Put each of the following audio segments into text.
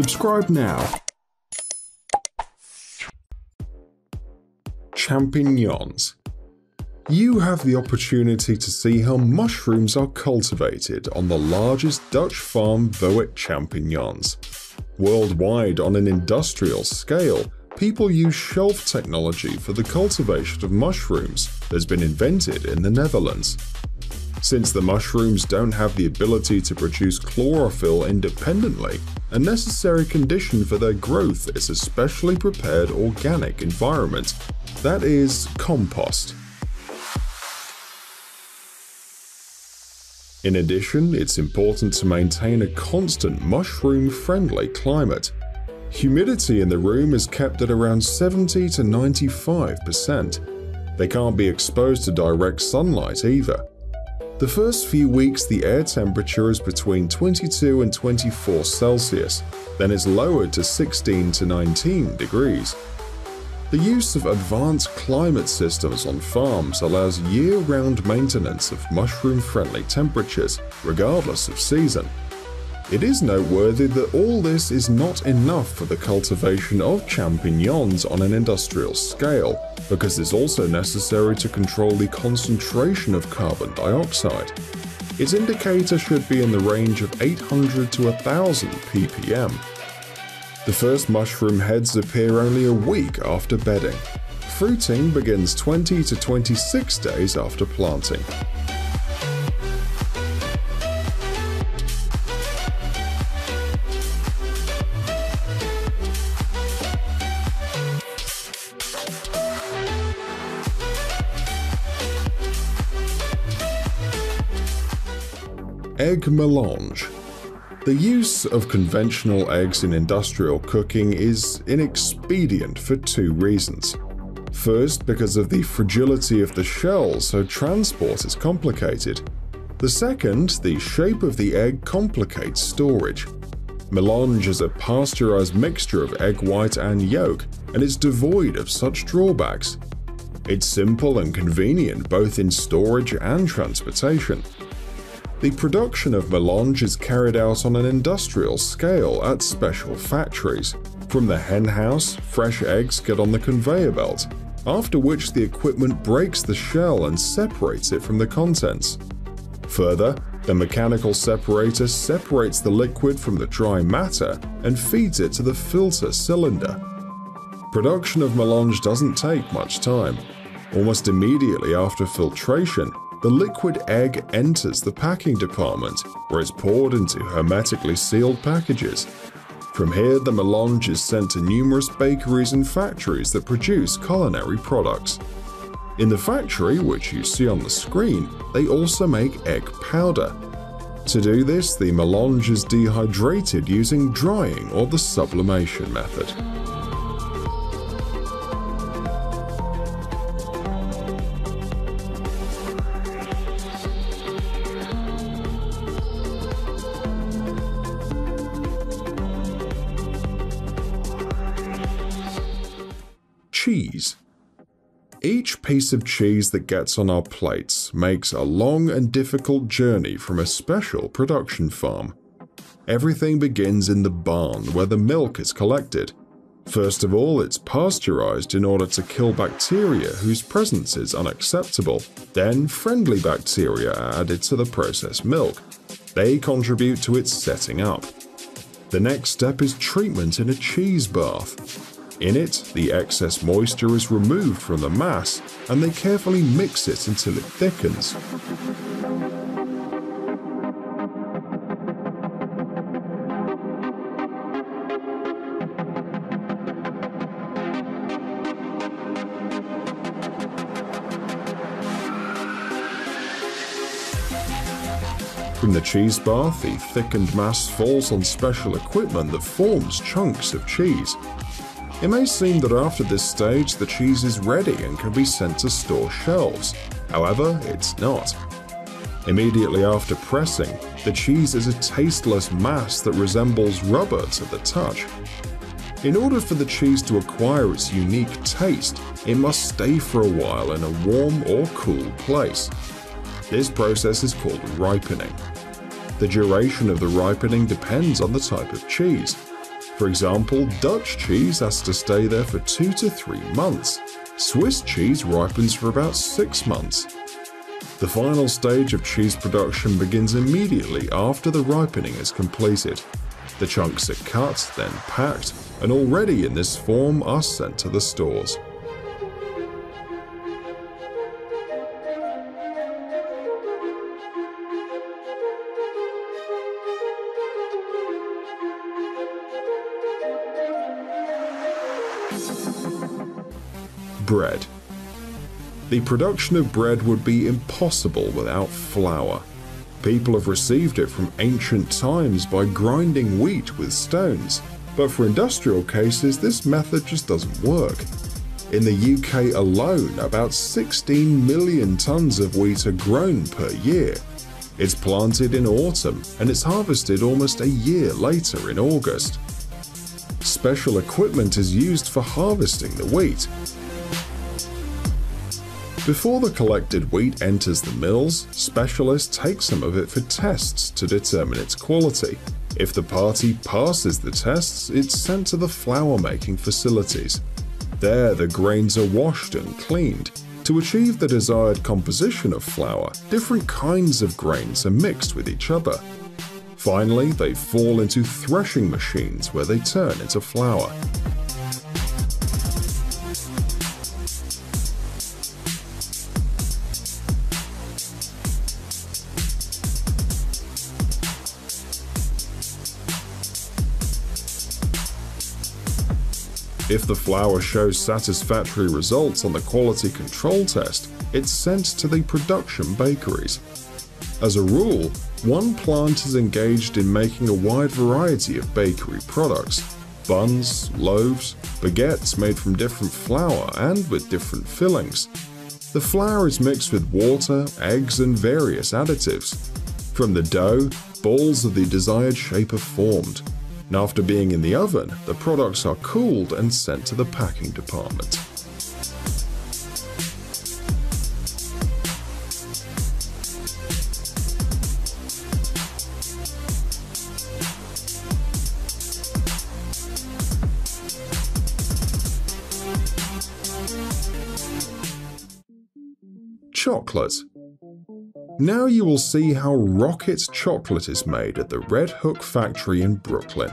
Subscribe now. Champignons. You have the opportunity to see how mushrooms are cultivated on the largest Dutch farm Voet champignons. Worldwide, on an industrial scale, people use shelf technology for the cultivation of mushrooms that has been invented in the Netherlands. Since the mushrooms don't have the ability to produce chlorophyll independently, a necessary condition for their growth is a specially prepared organic environment, that is, compost. In addition, it's important to maintain a constant mushroom-friendly climate. Humidity in the room is kept at around 70 to 95%. They can't be exposed to direct sunlight either. The first few weeks the air temperature is between 22 and 24 Celsius, then is lowered to 16 to 19 degrees. The use of advanced climate systems on farms allows year-round maintenance of mushroom-friendly temperatures, regardless of season. It is noteworthy that all this is not enough for the cultivation of champignons on an industrial scale, because it's also necessary to control the concentration of carbon dioxide. Its indicator should be in the range of 800 to 1000 ppm. The first mushroom heads appear only a week after bedding. Fruiting begins 20 to 26 days after planting. Egg melange. The use of conventional eggs in industrial cooking is inexpedient for two reasons. First, because of the fragility of the shell, so transport is complicated. The second, the shape of the egg complicates storage. Melange is a pasteurized mixture of egg white and yolk, and is devoid of such drawbacks. It's simple and convenient both in storage and transportation. The production of melange is carried out on an industrial scale at special factories. From the hen house, fresh eggs get on the conveyor belt, after which the equipment breaks the shell and separates it from the contents. Further, the mechanical separator separates the liquid from the dry matter and feeds it to the filter cylinder. Production of melange doesn't take much time. Almost immediately after filtration, the liquid egg enters the packing department, where it's poured into hermetically sealed packages. From here, the melange is sent to numerous bakeries and factories that produce culinary products. In the factory, which you see on the screen, they also make egg powder. To do this, the melange is dehydrated using drying or the sublimation method. Cheese. Each piece of cheese that gets on our plates makes a long and difficult journey from a special production farm. Everything begins in the barn where the milk is collected. First of all, it's pasteurized in order to kill bacteria whose presence is unacceptable. Then, friendly bacteria are added to the processed milk. They contribute to its setting up. The next step is treatment in a cheese bath. In it, the excess moisture is removed from the mass, and they carefully mix it until it thickens. From the cheese bath, the thickened mass falls on special equipment that forms chunks of cheese. It may seem that after this stage the cheese is ready and can be sent to store shelves. However, it's not. Immediately after pressing, the cheese is a tasteless mass that resembles rubber to the touch. In order for the cheese to acquire its unique taste, it must stay for a while in a warm or cool place. This process is called ripening. The duration of the ripening depends on the type of cheese. For example, Dutch cheese has to stay there for 2 to 3 months. Swiss cheese ripens for about 6 months. The final stage of cheese production begins immediately after the ripening is completed. The chunks are cut, then packed, and already in this form are sent to the stores. Bread. The production of bread would be impossible without flour. People have received it from ancient times by grinding wheat with stones, but for industrial cases this method just doesn't work. In the UK alone, about 16 million tons of wheat are grown per year. It's planted in autumn and it's harvested almost a year later in August. Special equipment is used for harvesting the wheat. Before the collected wheat enters the mills, specialists take some of it for tests to determine its quality. If the party passes the tests, it's sent to the flour-making facilities. There, the grains are washed and cleaned. To achieve the desired composition of flour, different kinds of grains are mixed with each other. Finally, they fall into threshing machines where they turn into flour. If the flour shows satisfactory results on the quality control test, it's sent to the production bakeries. As a rule, one plant is engaged in making a wide variety of bakery products: buns, loaves, baguettes made from different flour and with different fillings. The flour is mixed with water, eggs, and various additives. From the dough, balls of the desired shape are formed. And after being in the oven, the products are cooled and sent to the packing department. Chocolate. Now you will see how rocket chocolate is made at the Red Hook factory in Brooklyn.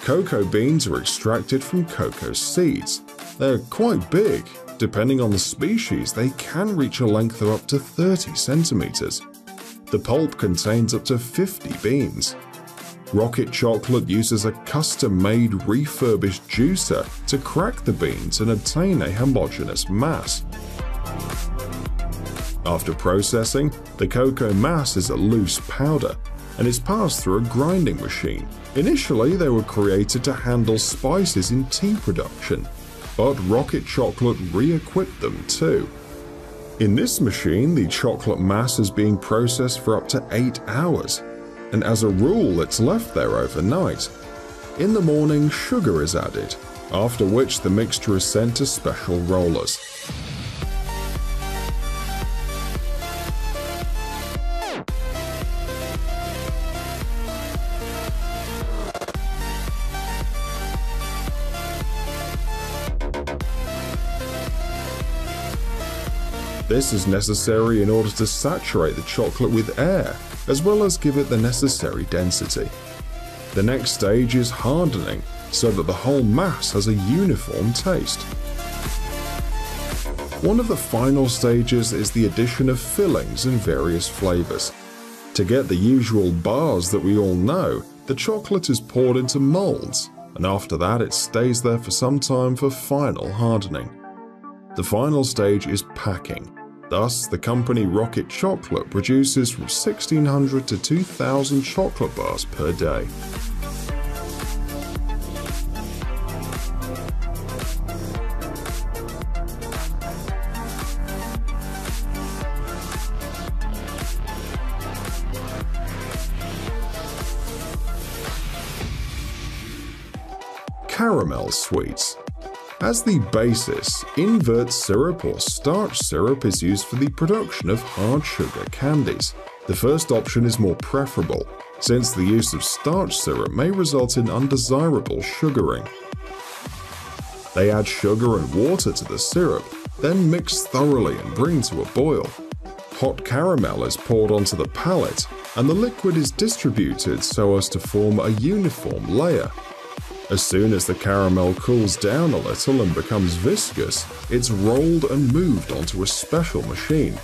Cocoa beans are extracted from cocoa seeds. They're quite big. Depending on the species, they can reach a length of up to 30 centimeters. The pulp contains up to 50 beans. Rocket chocolate uses a custom-made refurbished juicer to crack the beans and obtain a homogeneous mass. After processing, the cocoa mass is a loose powder and is passed through a grinding machine. Initially, they were created to handle spices in tea production, but rocket chocolate re-equipped them too. In this machine, the chocolate mass is being processed for up to 8 hours, and as a rule, it's left there overnight. In the morning, sugar is added, after which the mixture is sent to special rollers. This is necessary in order to saturate the chocolate with air, as well as give it the necessary density. The next stage is hardening, so that the whole mass has a uniform taste. One of the final stages is the addition of fillings and various flavors. To get the usual bars that we all know, the chocolate is poured into molds, and after that it stays there for some time for final hardening. The final stage is packing. Thus, the company Rocket Chocolate produces from 1,600 to 2,000 chocolate bars per day. Caramel sweets. As the basis, invert syrup or starch syrup is used for the production of hard sugar candies. The first option is more preferable. since the use of starch syrup may result in undesirable sugaring. They add sugar and water to the syrup, then mix thoroughly and bring to a boil. Hot caramel is poured onto the pallet, and the liquid is distributed so as to form a uniform layer. As soon as the caramel cools down a little and becomes viscous, it's rolled and moved onto a special machine.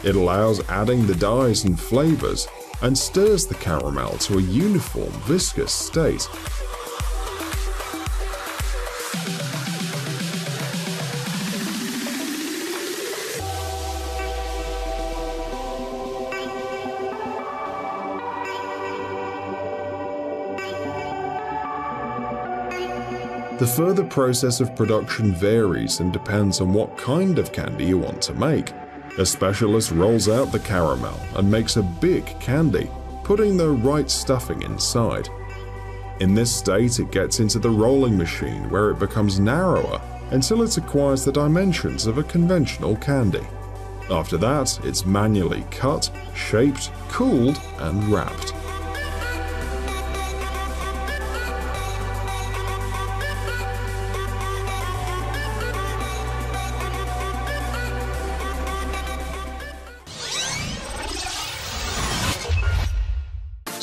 It allows adding the dyes and flavors and stirs the caramel to a uniform viscous state. The further process of production varies and depends on what kind of candy you want to make. A specialist rolls out the caramel and makes a big candy, putting the right stuffing inside. In this state, it gets into the rolling machine where it becomes narrower until it acquires the dimensions of a conventional candy. After that, it's manually cut, shaped, cooled, and wrapped.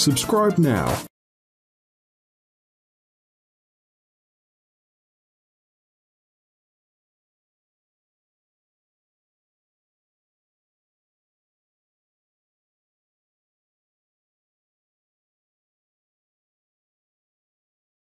Subscribe now